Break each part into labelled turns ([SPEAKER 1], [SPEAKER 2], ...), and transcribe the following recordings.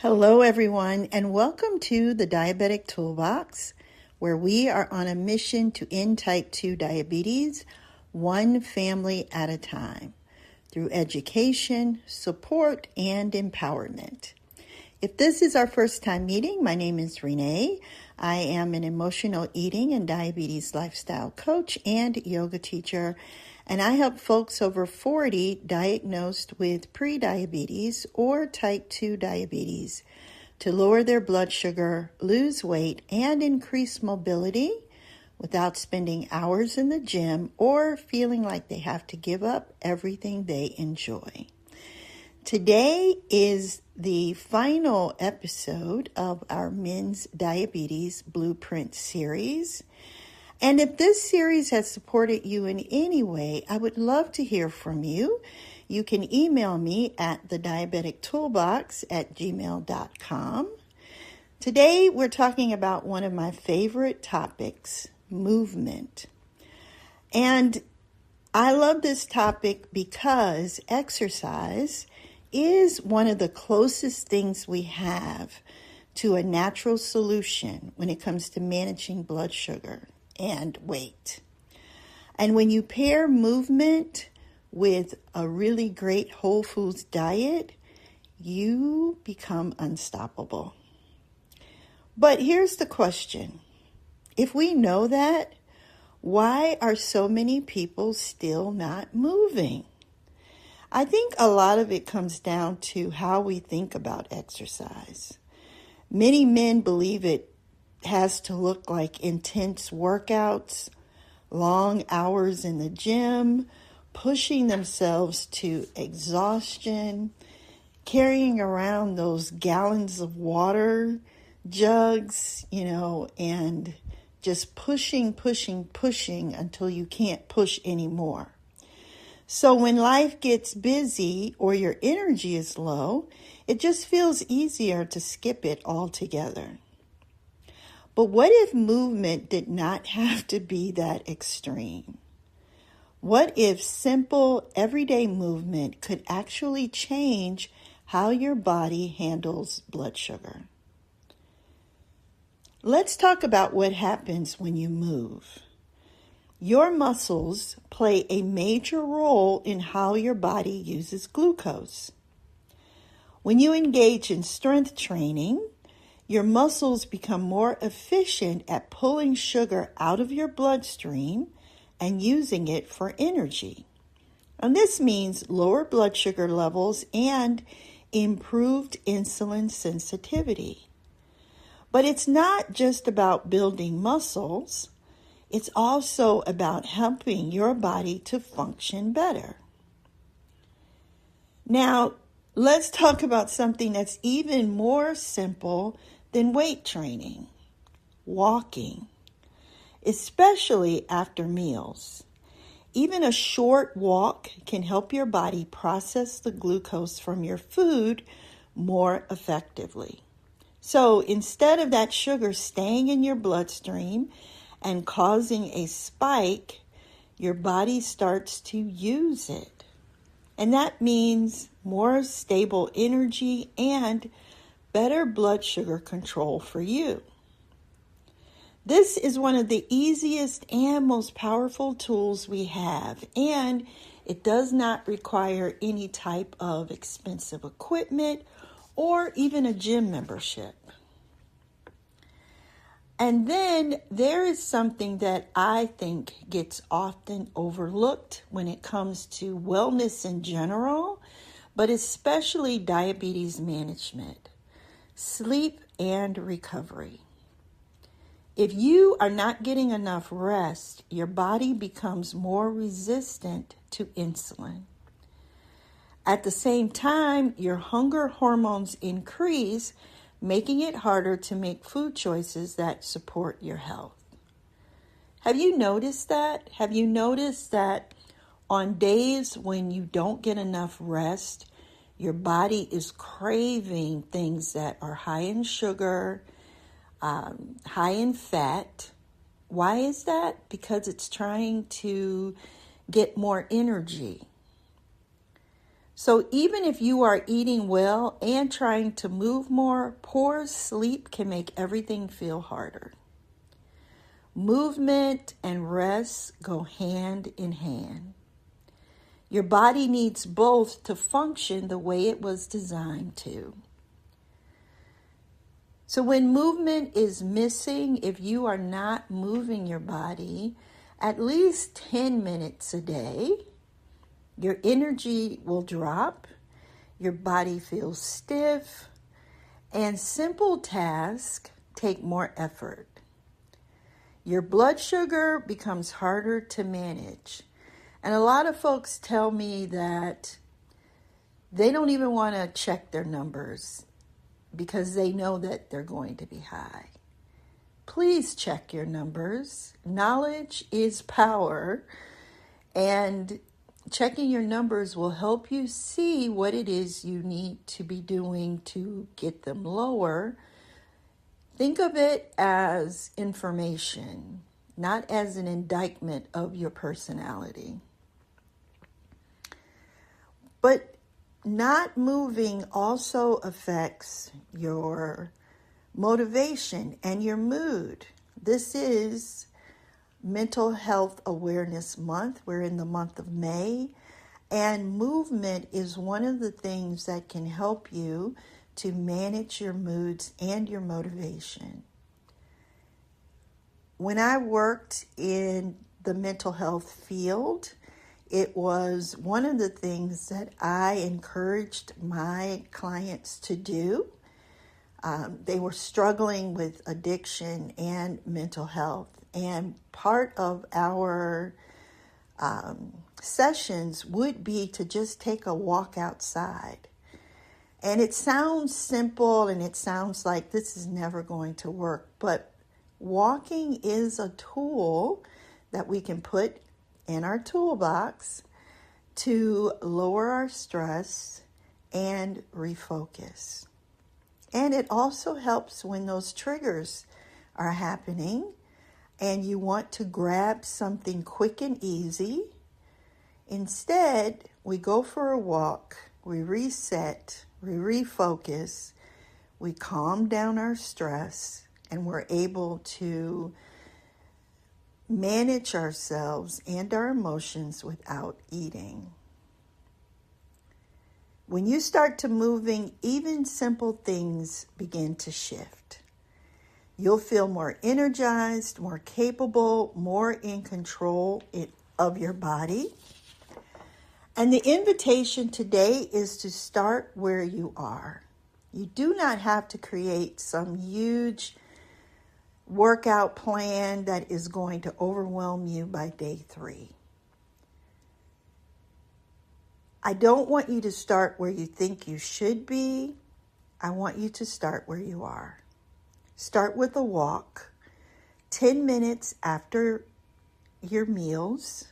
[SPEAKER 1] Hello, everyone, and welcome to the Diabetic Toolbox, where we are on a mission to end type 2 diabetes, one family at a time, through education, support, and empowerment. If this is our first time meeting, my name is Renee. I am an emotional eating and diabetes lifestyle coach and yoga teacher, and I help folks over 40 diagnosed with prediabetes or type 2 diabetes to lower their blood sugar, lose weight, and increase mobility without spending hours in the gym or feeling like they have to give up everything they enjoy. Today is the final episode of our Men's Diabetes Blueprint series. And if this series has supported you in any way, I would love to hear from you. You can email me at thediabetictoolbox@gmail.com. Today, we're talking about one of my favorite topics, movement. And I love this topic because exercise is one of the closest things we have to a natural solution when it comes to managing blood sugar and weight. And when you pair movement with a really great whole foods diet, you become unstoppable. But here's the question. If we know that, why are so many people still not moving? I think a lot of it comes down to how we think about exercise. Many men believe it has to look like intense workouts, long hours in the gym, pushing themselves to exhaustion, carrying around those gallons of water jugs, and just pushing until you can't push anymore. So when life gets busy or your energy is low, it just feels easier to skip it altogether. But what if movement did not have to be that extreme? What if simple, everyday movement could actually change how your body handles blood sugar? Let's talk about what happens when you move. Your muscles play a major role in how your body uses glucose. When you engage in strength training, your muscles become more efficient at pulling sugar out of your bloodstream and using it for energy. And this means lower blood sugar levels and improved insulin sensitivity. But it's not just about building muscles. It's also about helping your body to function better. Now, let's talk about something that's even more simple than weight training, walking, especially after meals. Even a short walk can help your body process the glucose from your food more effectively. So instead of that sugar staying in your bloodstream and causing a spike, your body starts to use it. And that means more stable energy and better blood sugar control for you. This is one of the easiest and most powerful tools we have, and it does not require any type of expensive equipment or even a gym membership. And then there is something that I think gets often overlooked when it comes to wellness in general, but especially diabetes management: sleep and recovery. If you are not getting enough rest, your body becomes more resistant to insulin. At the same time, your hunger hormones increase, making it harder to make food choices that support your health. Have you noticed that? Have you noticed that on days when you don't get enough rest, your body is craving things that are high in sugar, high in fat? Why is that? Because it's trying to get more energy. So even if you are eating well and trying to move more, poor sleep can make everything feel harder. Movement and rest go hand in hand. Your body needs both to function the way it was designed to. So when movement is missing, if you are not moving your body at least 10 minutes a day, your energy will drop, your body feels stiff, and simple tasks take more effort. Your blood sugar becomes harder to manage. And a lot of folks tell me that they don't even want to check their numbers because they know that they're going to be high. Please check your numbers. Knowledge is power, and checking your numbers will help you see what it is you need to be doing to get them lower. Think of it as information, not as an indictment of your personality. But not moving also affects your motivation and your mood. This is Mental Health Awareness Month. We're in the month of May, and movement is one of the things that can help you to manage your moods and your motivation. When I worked in the mental health field, it was one of the things that I encouraged my clients to do. They were struggling with addiction and mental health. And part of our sessions would be to just take a walk outside. And it sounds simple and it sounds like this is never going to work. But walking is a tool that we can put in our toolbox to lower our stress and refocus. And it also helps when those triggers are happening and you want to grab something quick and easy. Instead, we go for a walk, we reset, we refocus, we calm down our stress, and we're able to manage ourselves and our emotions without eating. When you start to moving, even simple things begin to shift. You'll feel more energized, more capable, more in control of your body. And the invitation today is to start where you are. You do not have to create some huge workout plan that is going to overwhelm you by day 3. I don't want you to start where you think you should be. I want you to start where you are. Start with a walk, 10 minutes after your meals.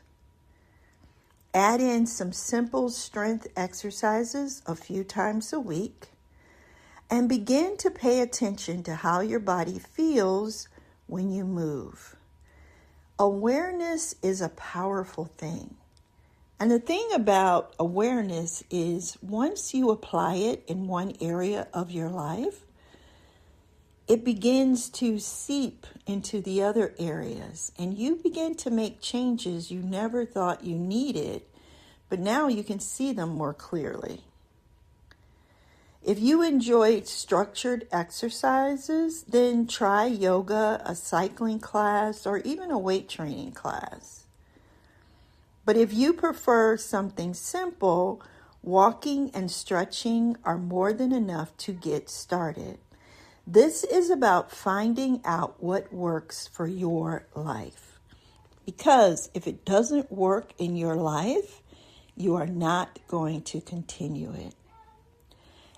[SPEAKER 1] Add in some simple strength exercises a few times a week. And begin to pay attention to how your body feels when you move. Awareness is a powerful thing. And the thing about awareness is once you apply it in one area of your life, it begins to seep into the other areas. And you begin to make changes you never thought you needed, but now you can see them more clearly. If you enjoy structured exercises, then try yoga, a cycling class, or even a weight training class. But if you prefer something simple, walking and stretching are more than enough to get started. This is about finding out what works for your life. Because if it doesn't work in your life, you are not going to continue it.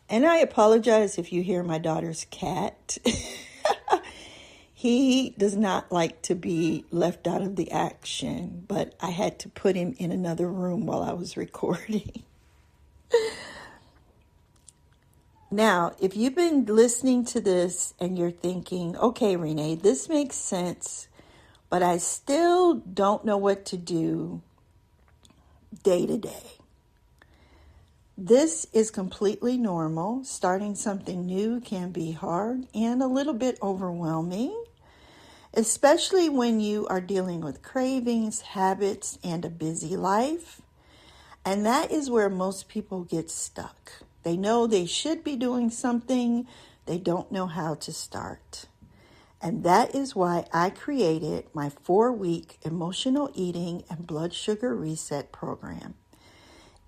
[SPEAKER 1] And I apologize if you hear my daughter's cat. He does not like to be left out of the action, but I had to put him in another room while I was recording. Now, if you've been listening to this and you're thinking, okay, Renee, this makes sense, but I still don't know what to do day to day. This is completely normal. Starting something new can be hard and a little bit overwhelming, especially when you are dealing with cravings, habits, and a busy life. And that is where most people get stuck. They know they should be doing something, they don't know how to start. And that is why I created my 4-week emotional eating and blood sugar reset program.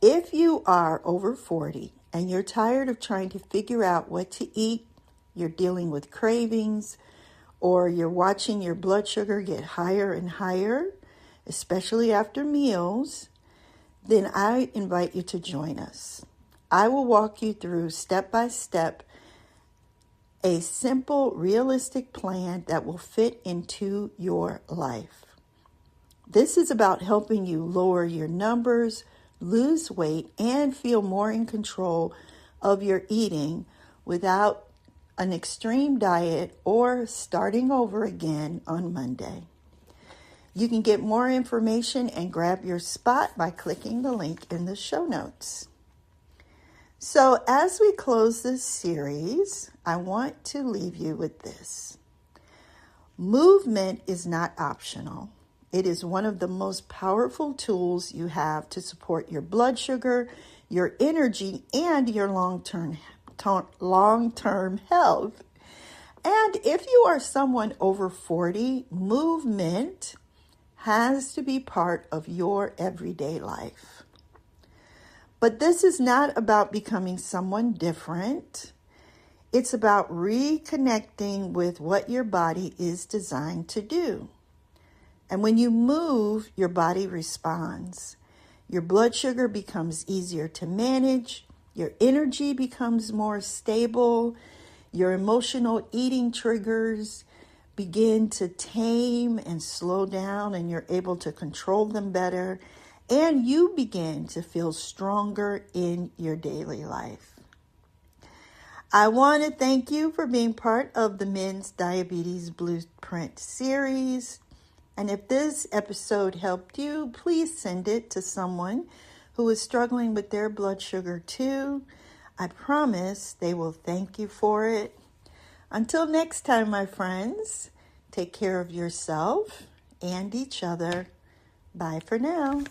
[SPEAKER 1] If you are over 40 and you're tired of trying to figure out what to eat, you're dealing with cravings, or you're watching your blood sugar get higher and higher, especially after meals, then I invite you to join us. I will walk you through step by step a simple, realistic plan that will fit into your life. This is about helping you lower your numbers, lose weight, and feel more in control of your eating without an extreme diet or starting over again on Monday. You can get more information and grab your spot by clicking the link in the show notes. So as we close this series, I want to leave you with this. Movement is not optional. It is one of the most powerful tools you have to support your blood sugar, your energy, and your long-term health. And if you are someone over 40, movement has to be part of your everyday life. But this is not about becoming someone different. It's about reconnecting with what your body is designed to do. And when you move, your body responds. Your blood sugar becomes easier to manage. Your energy becomes more stable. Your emotional eating triggers begin to tame and slow down, and you're able to control them better. And you begin to feel stronger in your daily life. I want to thank you for being part of the Men's Diabetes Blueprint series. And if this episode helped you, please send it to someone who is struggling with their blood sugar too. I promise they will thank you for it. Until next time, my friends, take care of yourself and each other. Bye for now.